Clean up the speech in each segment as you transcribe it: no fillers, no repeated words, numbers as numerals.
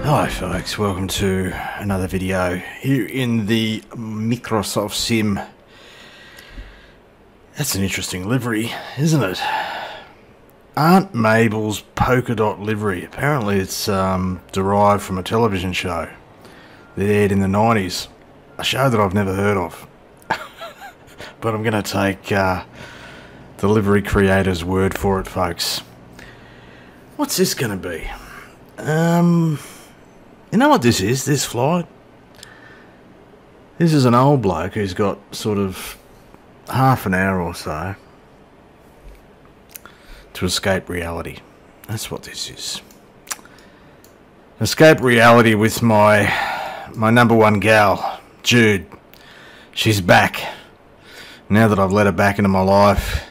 Hi folks, welcome to another video here in the Microsoft Sim. That's an interesting livery, isn't it? Aunt Mabel's polka dot livery. Apparently it's derived from a television show that aired in the 90s. A show that I've never heard of. But I'm going to take the livery creator's word for it, folks. What's this going to be? You know what this is, this flight? This is an old bloke who's got sort of half an hour or so to escape reality. That's what this is. Escape reality with my number one gal, Jude. She's back. Now that I've let her back into my life,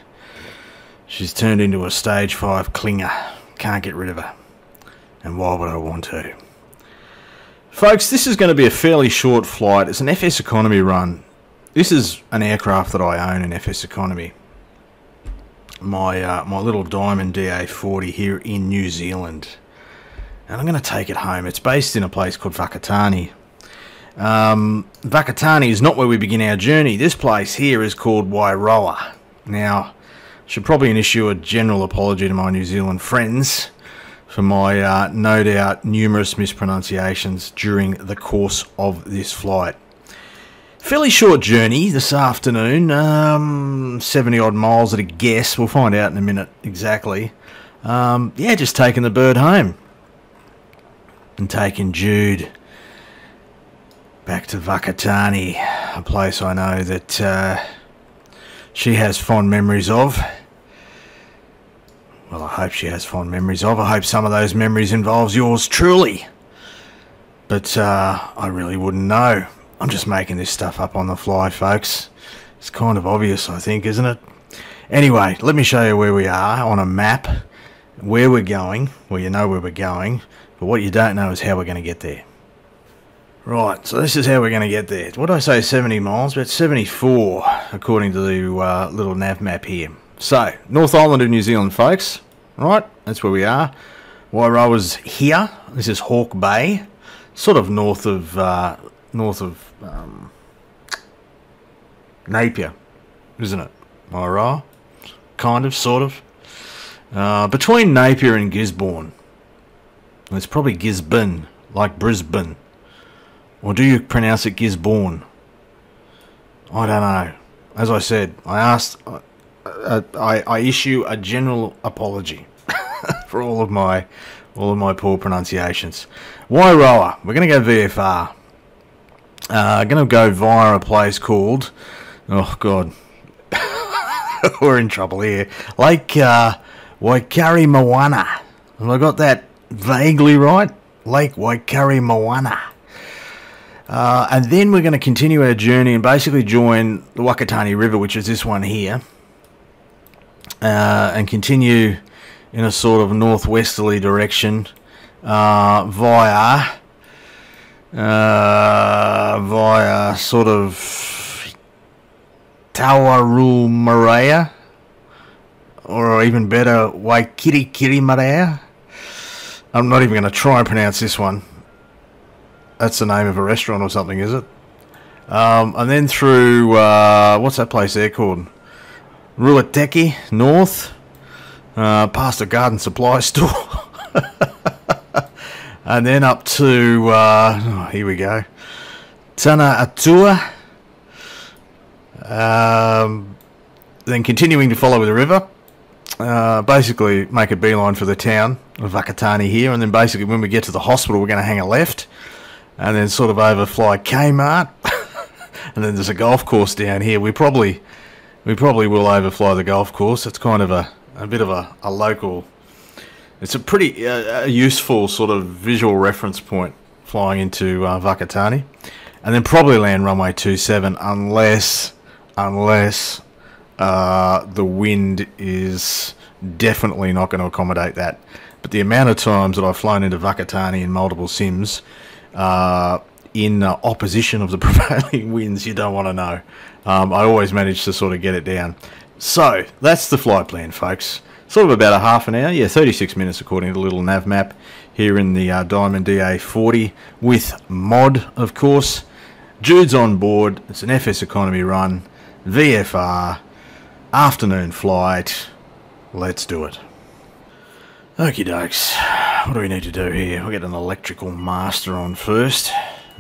she's turned into a stage 5 clinger. Can't get rid of her. And why would I want to? Folks, this is going to be a fairly short flight. It's an FS economy run. This is an aircraft that I own in FS economy. My little Diamond DA40 here in New Zealand. And I'm going to take it home. It's based in a place called Whakatane. Whakatane is not where we begin our journey. This place here is called Wairoa. Now, I should probably issue a general apology to my New Zealand friends for my no doubt numerous mispronunciations during the course of this flight. Fairly short journey this afternoon, 70 odd miles at a guess. We'll find out in a minute exactly. Yeah, just taking the bird home and taking Jude back to Whakatane, a place I know that she has fond memories of. Well, I hope she has fond memories of. I hope some of those memories involves yours truly. But I really wouldn't know. I'm just making this stuff up on the fly, folks. It's kind of obvious, I think, isn't it? Anyway, let me show you where we are on a map. Where we're going. Well, you know where we're going. But what you don't know is how we're going to get there. Right, so this is how we're going to get there. What did I say, 70 miles? About 74, according to the little nav map here. So, North Island of New Zealand, folks. Right, that's where we are. Wairoa's here. This is Hawke Bay, sort of north of Napier, isn't it? Wairoa, kind of, sort of. Between Napier and Gisborne. It's probably Gisborne, like Brisbane. Or do you pronounce it Gisborne? I don't know. As I said, I issue a general apology for all of my poor pronunciations. Wairoa, we're going to go VFR. Going to go via a place called, oh god, we're in trouble here. Lake Waikaremoana. Have I got that vaguely right? Lake Waikaremoana. And then we're going to continue our journey and basically join the Whakatane River, which is this one here. And continue in a sort of northwesterly direction via sort of Tawarumarea, or even better, Waikirikirimarea. I'm not even going to try and pronounce this one. That's the name of a restaurant or something, is it? And then through what's that place there called? Ruateki north, past a garden supply store, and then up to oh, here we go, Tana Atua. Then continuing to follow the river, basically make a beeline for the town of Whakatane here, and then basically when we get to the hospital, we're going to hang a left, and then sort of overfly Kmart, and then there's a golf course down here. We probably will overfly the golf course. It's kind of a bit of a local, it's a pretty useful sort of visual reference point flying into Whakatane. And then probably land runway 27 unless the wind is definitely not going to accommodate that. But the amount of times that I've flown into Whakatane in multiple sims in opposition of the prevailing winds, you don't want to know. I always manage to sort of get it down. So that's the flight plan, folks. sort of about a half an hour. Yeah, 36 minutes according to the little nav map here in the Diamond DA40 with mod, of course. Jude's on board. It's an FS economy run. VFR. Afternoon flight. Let's do it. Okie dokes. What do we need to do here? We'll get an electrical master on first.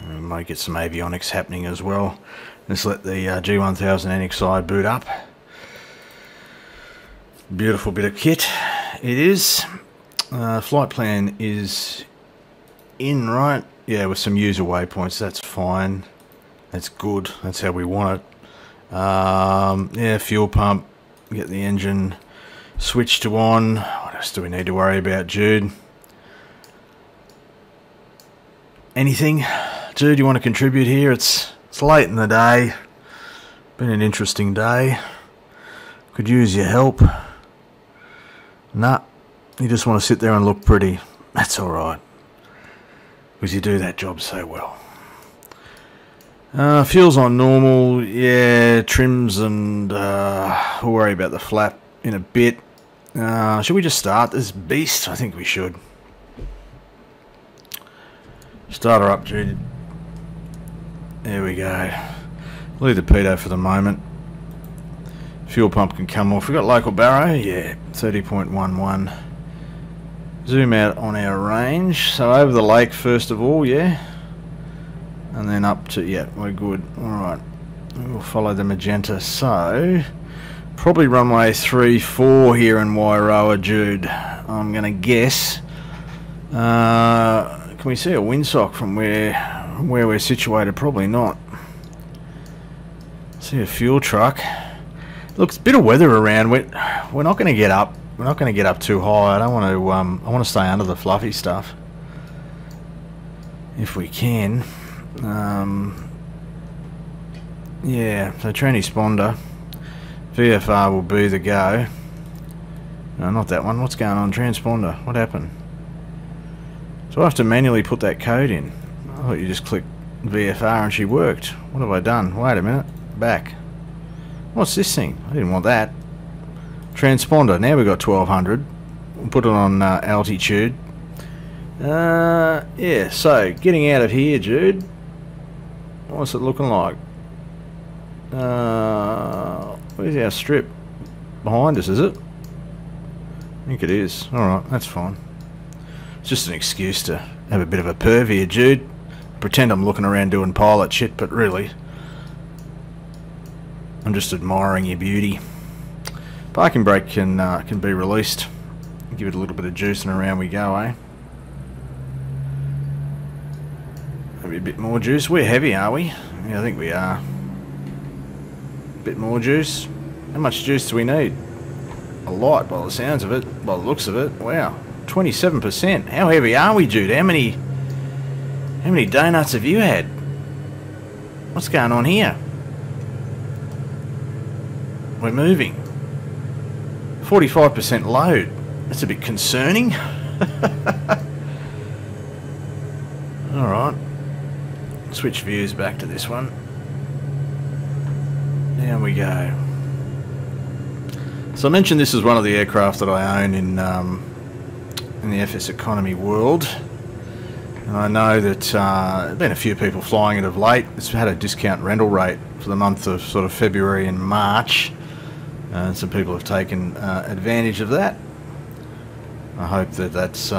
We might get some avionics happening as well. Let's let the G1000 NXI boot up. Beautiful bit of kit it is. Flight plan is in, right? Yeah, with some user waypoints. That's fine. That's good. That's how we want it. Yeah, fuel pump. Get the engine switched to on. What else do we need to worry about, Jude? Anything? Jude, you want to contribute here? It's late in the day. Been an interesting day. Could use your help. Nah, you just want to sit there and look pretty. That's alright. Because you do that job so well. Fuel's on normal. Yeah, trims and we'll worry about the flap in a bit. Should we just start this beast? I think we should. Start her up, Jude. There we go. Leave the pitot for the moment. Fuel pump can come off. We've got local barrow. Yeah, 30.11. Zoom out on our range. So over the lake first of all, yeah. And then up to, yeah, we're good. Alright. We'll follow the magenta. So, probably runway 34 here in Wairoa, Jude. I'm going to guess. Can we see a windsock from where we're situated? Probably not. See a fuel truck. Look, a bit of weather around. We're not going to get up. We're not going to get up too high. I don't want to. I want to stay under the fluffy stuff if we can. Yeah. So transponder, VFR will be the go. No, not that one. What's going on? Transponder. What happened? So I have to manually put that code in. I thought you just clicked VFR and she worked. What have I done? Wait a minute. Back. What's this thing? I didn't want that. Transponder. Now we've got 1200. We'll put it on altitude. Yeah, so getting out of here, Jude. What's it looking like? Where's our strip? Behind us, is it? I think it is. Alright, that's fine. It's just an excuse to have a bit of a perv here, Jude. Pretend I'm looking around doing pilot shit, but really, I'm just admiring your beauty. Parking brake can be released. Give it a little bit of juice and around we go, eh? Maybe a bit more juice. We're heavy, are we? Yeah, I think we are. A bit more juice. How much juice do we need? A lot, by the sounds of it, by the looks of it. Wow, 27%. How heavy are we, Jude? How many donuts have you had? What's going on here? We're moving. 45% load. That's a bit concerning. Alright. Switch views back to this one. Down we go. So I mentioned this is one of the aircraft that I own in the FS economy world. And I know that there have been a few people flying it of late. It's had a discount rental rate for the month of sort of February and March. And some people have taken advantage of that. I hope that that's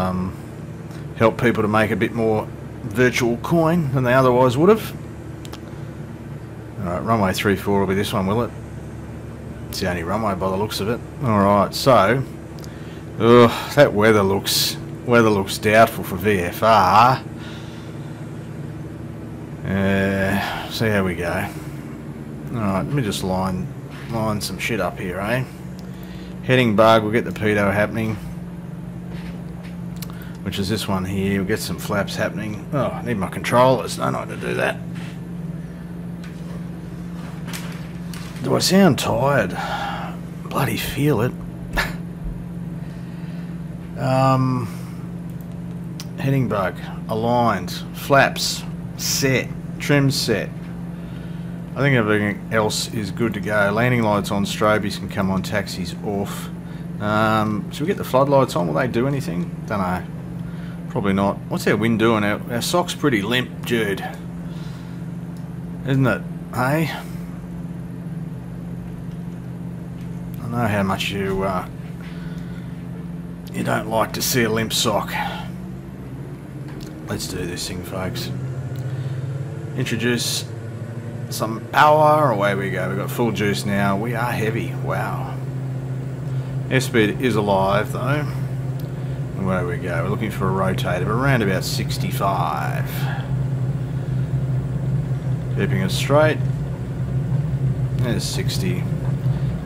helped people to make a bit more virtual coin than they otherwise would have. Alright, runway 34 will be this one, will it? It's the only runway by the looks of it. Alright, so that weather looks doubtful for VFR. See how we go. Alright, let me just line some shit up here, eh? Heading bug, we'll get the pitot happening, which is this one here. We'll get some flaps happening. Oh, I need my controllers, don't I, to do that? Do I sound tired? Bloody feel it. Heading bug, aligned, flaps, set, trim set. I think everything else is good to go. Landing lights on, strobies can come on, taxis off. Should we get the floodlights on? Will they do anything? Don't know. Probably not. What's our wind doing? Our sock's pretty limp, Jude. Isn't it? Hey? I know how much you don't like to see a limp sock. Let's do this thing, folks. Introduce some power. Away we go. We've got full juice now. We are heavy. Wow. Airspeed is alive, though. Where we go, we're looking for a rotate of around about 65. Keeping us straight. There's 60.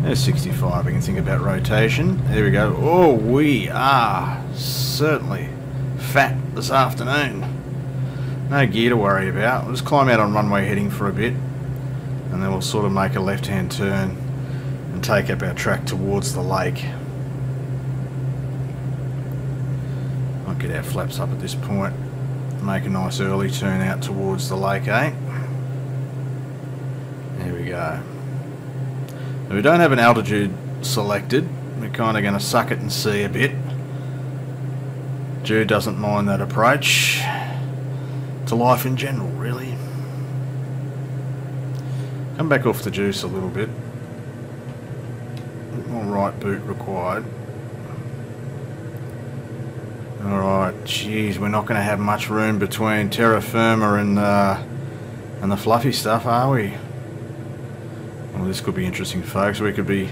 There's 65. We can think about rotation. There we go. Oh, we are certainly fat this afternoon. No gear to worry about. We'll just climb out on runway heading for a bit, and then we'll sort of make a left-hand turn and take up our track towards the lake. Get our flaps up at this point, make a nice early turn out towards the lake, eh? There we go. Now, we don't have an altitude selected. We're kind of going to suck it and see a bit. Jude doesn't mind that approach to life in general, really. Come back off the juice a little bit. A bit more right boot required. Alright, geez, we're not going to have much room between terra firma and the fluffy stuff, are we? Well, this could be interesting, folks. We could be,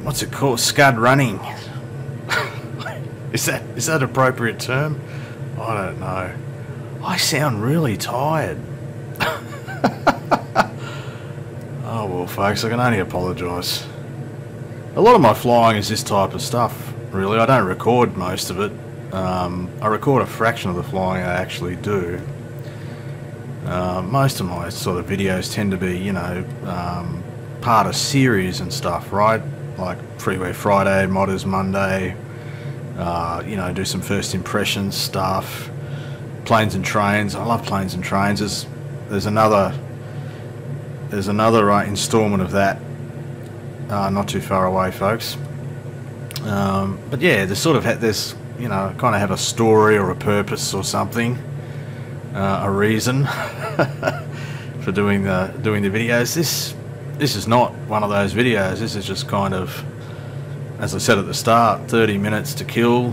what's it called? Scud running. Is that appropriate term? I don't know. I sound really tired. Oh well, folks, I can only apologise. A lot of my flying is this type of stuff. Really, I don't record most of it. I record a fraction of the flying I actually do. Most of my sort of videos tend to be, you know, part of series and stuff, right? Like Freeway Friday, Modders Monday, you know, do some first impressions stuff, planes and trains. I love planes and trains. There's another instalment of that not too far away, folks. But yeah, there's you know, kind of have a story or a purpose or something, a reason for doing the videos. This is not one of those videos. This is just kind of, as I said at the start, 30 minutes to kill.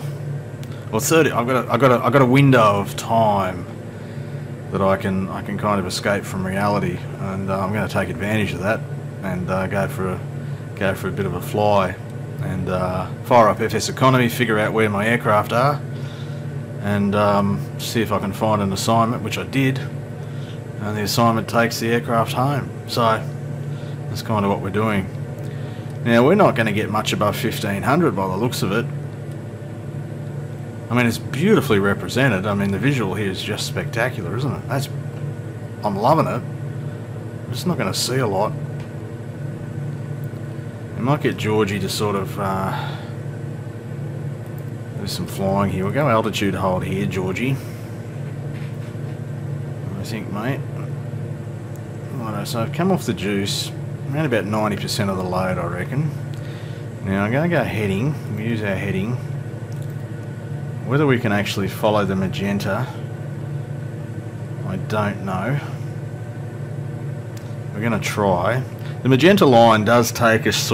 Well, 30. I've got a window of time that I can kind of escape from reality, and I'm going to take advantage of that and go for a bit of a fly. And fire up FS Economy, figure out where my aircraft are, and see if I can find an assignment, which I did, and the assignment takes the aircraft home. So that's kind of what we're doing. Now, we're not going to get much above 1500 by the looks of it. I mean, it's beautifully represented. I mean, the visual here is just spectacular, isn't it? I'm loving it. I'm just not going to see a lot. We might get Georgie to sort of do some flying here. We'll go altitude hold here, Georgie. I think, mate. Righto, so I've come off the juice, around about 90% of the load, I reckon. Now I'm going to go heading. We'll use our heading. Whether we can actually follow the magenta, I don't know. We're going to try. The magenta line does take us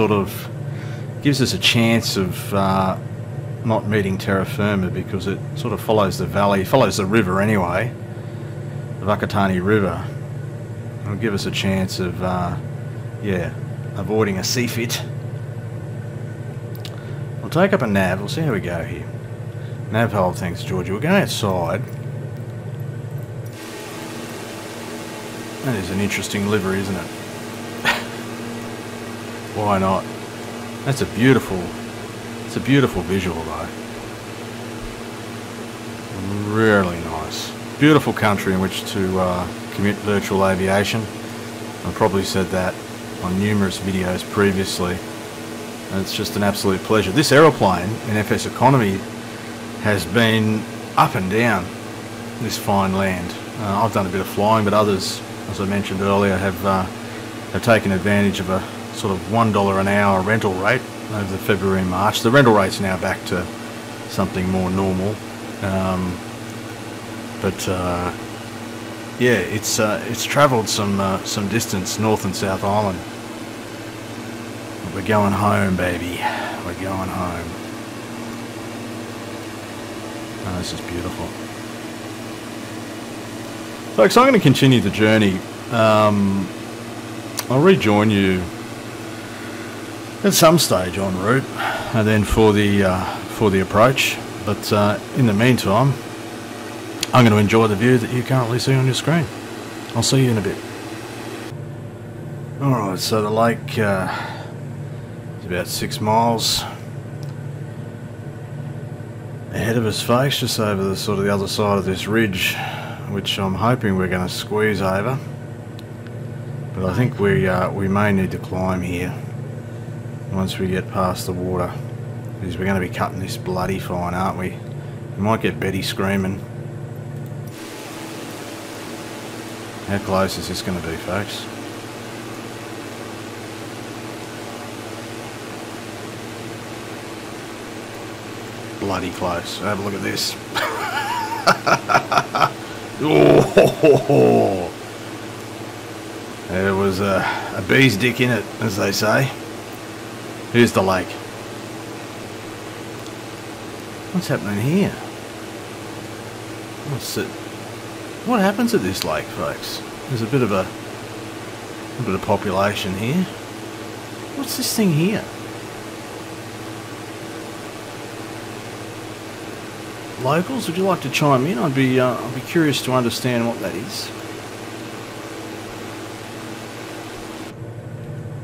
gives us a chance of not meeting terra firma, because it sort of follows the valley, follows the river anyway, the Whakatane River. It'll give us a chance of, yeah, avoiding a sea fit. We'll take up a nav, we'll see how we go here. Nav hold, thanks Georgie. We're going outside. That is an interesting livery, isn't it? Why not? It's a beautiful visual though. Really nice. Beautiful country in which to commute virtual aviation. I've probably said that on numerous videos previously. And it's just an absolute pleasure. This aeroplane in FS Economy has been up and down this fine land. I've done a bit of flying, but others, as I mentioned earlier, have taken advantage of a sort of $1 an hour rental rate over the February and March. The rental rate's now back to something more normal. Yeah, it's travelled some distance, North and South Island. We're going home, baby. We're going home. Oh, this is beautiful. Folks, I'm going to continue the journey. I'll rejoin you at some stage en route, and then for the approach. But in the meantime, I'm going to enjoy the view that you currently see on your screen. I'll see you in a bit. Alright, so the lake is about 6 miles ahead of us, folks, just over the sort of the other side of this ridge, which I'm hoping we're going to squeeze over. But I think we may need to climb here once we get past the water, because we're going to be cutting this bloody fine, aren't we? We might get Betty screaming. How close is this going to be, folks? Bloody close. Have a look at this. Oh, there was a bee's dick in it, as they say. Here's the lake. What's happening here? What happens at this lake, folks? There's a bit of population here. What's this thing here? Locals, would you like to chime in? I'd be curious to understand what that is.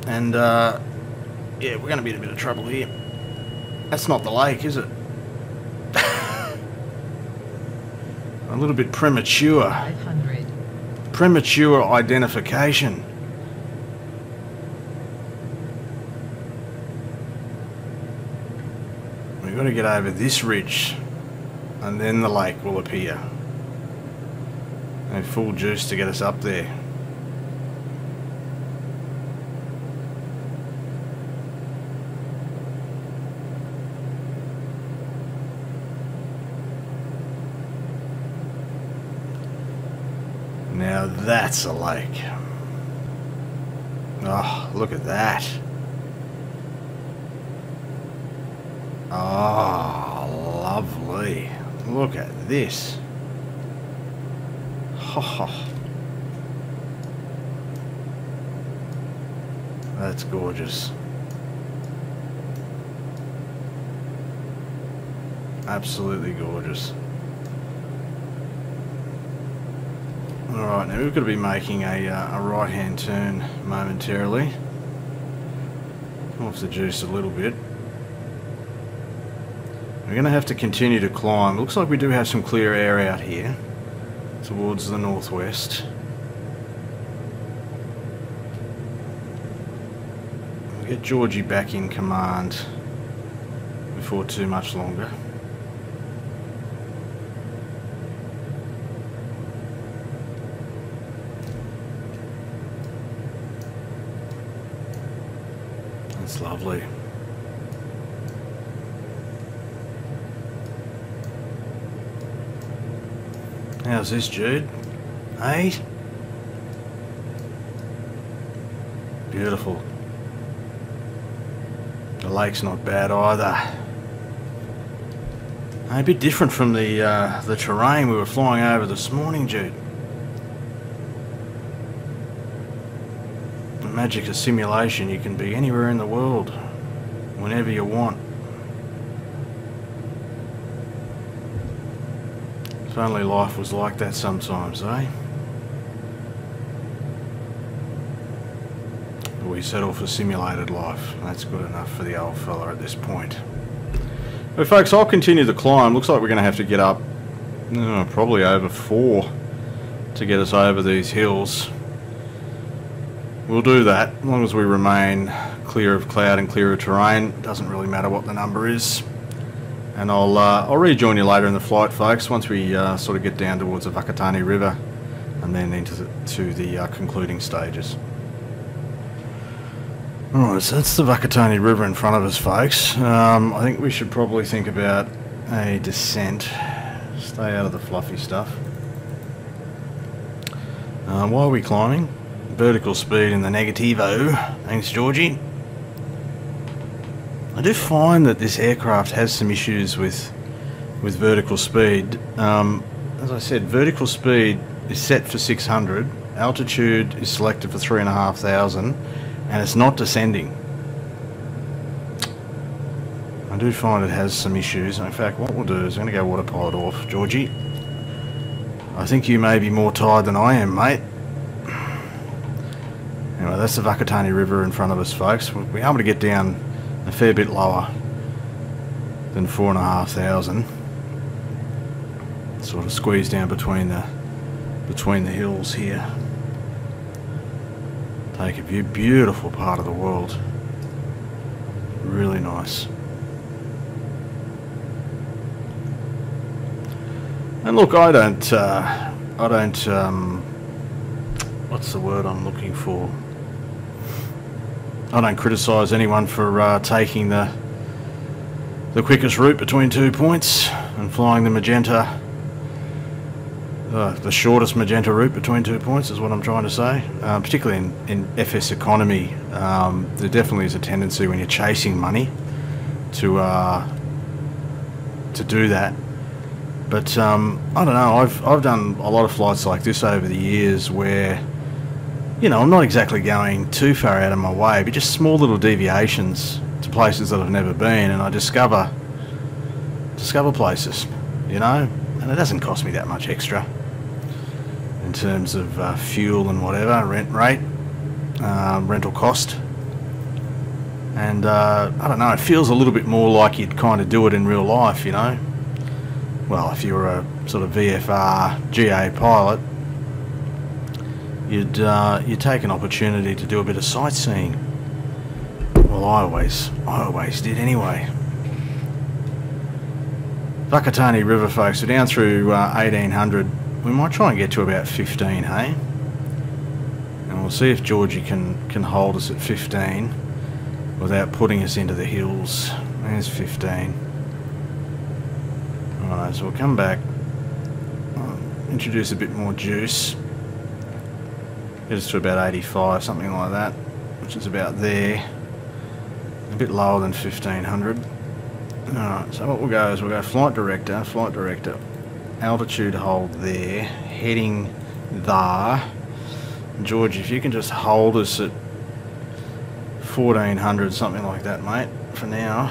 And yeah, we're going to be in a bit of trouble here. That's not the lake, is it? A little bit premature. 500. Premature identification. We've got to get over this ridge, and then the lake will appear. And full juice to get us up there. Now that's a lake. Oh, look at that. Oh, lovely. Look at this. Oh, that's gorgeous. Absolutely gorgeous. Alright, now we've got to be making a right-hand turn momentarily. Come off the juice a little bit. We're going to have to continue to climb. Looks like we do have some clear air out here towards the northwest. We'll get Georgie back in command before too much longer. That's lovely. How's this, Jude? Hey? Beautiful. The lake's not bad either. A bit different from the terrain we were flying over this morning, Jude. The magic of simulation, you can be anywhere in the world, whenever you want. If only life was like that sometimes, eh? But we settle for simulated life. That's good enough for the old fella at this point. But folks, I'll continue the climb. Looks like we're going to have to get up probably over 4 to get us over these hills. We'll do that as long as we remain clear of cloud and clear of terrain. Doesn't really matter what the number is. And I'll rejoin you later in the flight, folks, once we sort of get down towards the Whakatane River and then into the concluding stages. Alright, so that's the Whakatane River in front of us, folks. I think we should probably think about a descent. Stay out of the fluffy stuff. Why are we climbing? Vertical speed in the negativo. Thanks, Georgie. I do find that this aircraft has some issues with vertical speed. As I said, vertical speed is set for 600, altitude is selected for 3,500, and it's not descending. I do find it has some issues. In fact, what we'll do is I'm going to go autopilot off, Georgie. I think you may be more tired than I am, mate. Anyway, that's the Whakatane River in front of us, folks. We'll be able to get down a fair bit lower than 4,500. Sort of squeeze down between the hills here. Take a view. Beautiful part of the world. Really nice. And look, I don't what's the word I'm looking for? I don't criticise anyone for taking the quickest route between 2 points and flying the magenta. The shortest magenta route between 2 points is what I'm trying to say. Particularly in FS economy, there definitely is a tendency when you're chasing money to do that. But I don't know. I've done a lot of flights like this over the years where, you know, I'm not exactly going too far out of my way, but just small little deviations to places that I've never been, and I discover places, you know, and it doesn't cost me that much extra in terms of fuel and whatever, rental cost. And I don't know, it feels a little bit more like you'd kind of do it in real life, you know. Well, if you were a sort of VFR GA pilot, you'd take an opportunity to do a bit of sightseeing. Well, I always did anyway. Whakatane River, folks, we're down through 1800. We might try and get to about 15, hey? And we'll see if Georgie can hold us at 15 without putting us into the hills. There's 15. Alright, so we'll come back, introduce a bit more juice, get us to about 85, something like that, which is about there, a bit lower than 1500. Alright, so what we'll go is we'll go flight director, altitude hold there, heading there. George, if you can just hold us at 1400, something like that, mate, for now,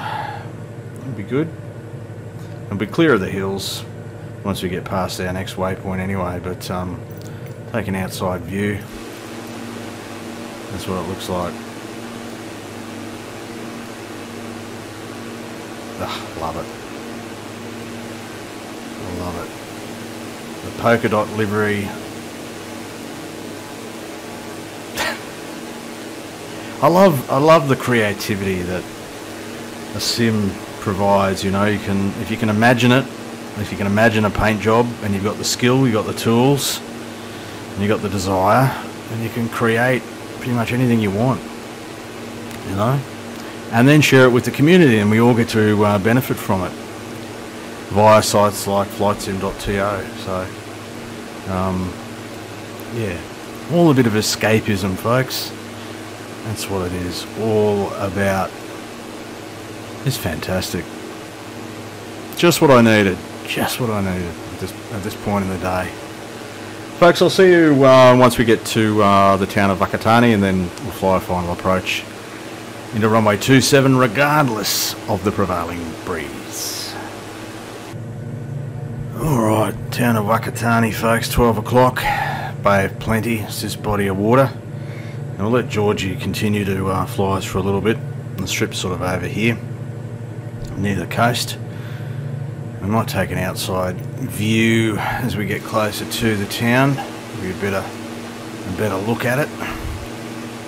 that'd be good. We'll be clear of the hills once we get past our next waypoint anyway, but take an outside view. That's what it looks like. Ugh, love it. I love it. The polka dot livery. I love the creativity that a sim provides. You know, if you can imagine it, if you can imagine a paint job and you've got the skill, you've got the tools, and you've got the desire, and you can create pretty much anything you want, you know, and then share it with the community, and we all get to benefit from it via sites like flightsim.to. So yeah, all a bit of escapism, folks. That's what it is all about. It's fantastic. Just what I needed. Just what I needed at this point in the day. Folks, I'll see you once we get to the town of Whakatane, and then we'll fly a final approach into runway 27 regardless of the prevailing breeze. Alright, town of Whakatane, folks, 12 o'clock. Bay of Plenty, it's this body of water. And we'll let Georgie continue to fly us for a little bit. The strip's sort of over here, near the coast. We might take an outside view as we get closer to the town. Give you a better look at it.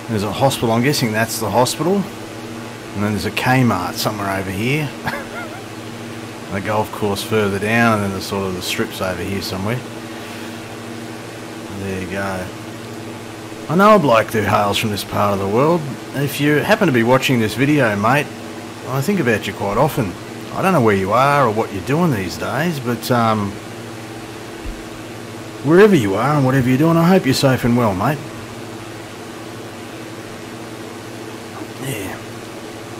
There's a hospital, I'm guessing that's the hospital. And then there's a Kmart somewhere over here. And a golf course further down, and then the sort of the strips over here somewhere. There you go. I know a bloke who hails from this part of the world. If you happen to be watching this video, mate, I think about you quite often. I don't know where you are or what you're doing these days, but wherever you are and whatever you're doing, I hope you're safe and well, mate. Yeah,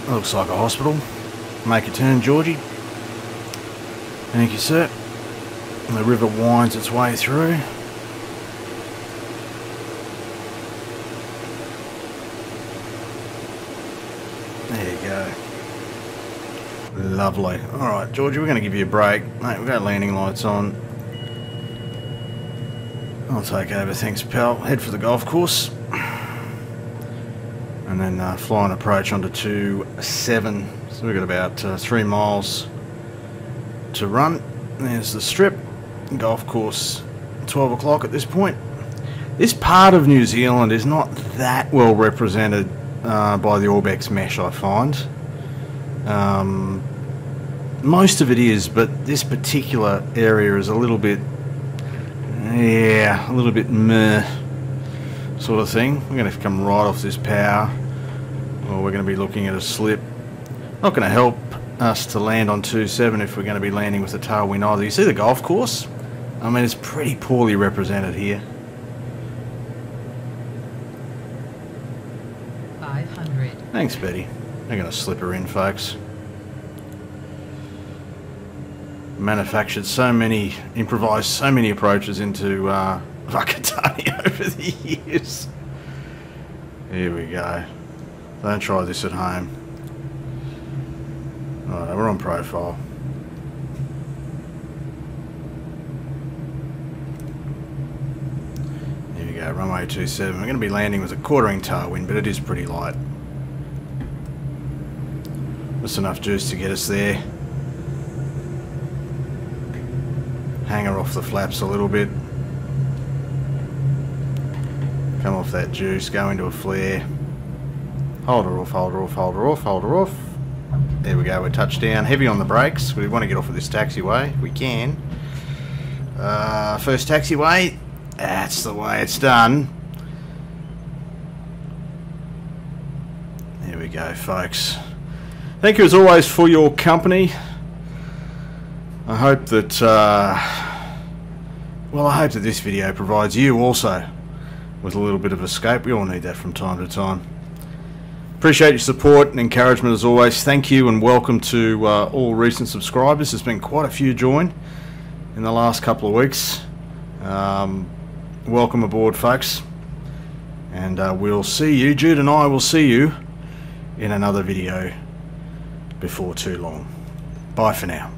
that looks like a hospital. Make a turn, Georgie. Thank you, sir. And the river winds its way through. There you go. Lovely. Alright, Georgie, we're going to give you a break. Mate, we've got landing lights on. I'll take over, thanks, pal. Head for the golf course. And then fly and approach onto 27. So we've got about 3 miles to run. There's the strip. Golf course, 12 o'clock at this point. This part of New Zealand is not that well represented by the Orbex mesh, I find. Most of it is, but this particular area is a little bit, yeah, a little bit meh sort of thing. We're going to come right off this power, or we're going to be looking at a slip. Not going to help us to land on 27 if we're going to be landing with a tailwind either. You see the golf course? I mean, it's pretty poorly represented here. 500. Thanks, Betty. They're going to slip her in, folks. Manufactured so many, improvised so many approaches into Whakatane over the years. Here we go. Don't try this at home. Alright, we're on profile. Here we go, runway 27. We're going to be landing with a quartering tailwind, but it is pretty light. Just enough juice to get us there. Hang her off the flaps a little bit. Come off that juice, go into a flare. Hold her off, hold her off, hold her off, hold her off. There we go, we're touched down. Heavy on the brakes. We want to get off of this taxiway if we can. First taxiway. That's the way it's done. There we go, folks. Thank you as always for your company. I hope that, well, I hope that this video provides you also with a little bit of escape. We all need that from time to time. Appreciate your support and encouragement as always. Thank you and welcome to all recent subscribers. There's been quite a few join in the last couple of weeks. Welcome aboard, folks. And we'll see you, Jude and I will see you in another video before too long. Bye for now.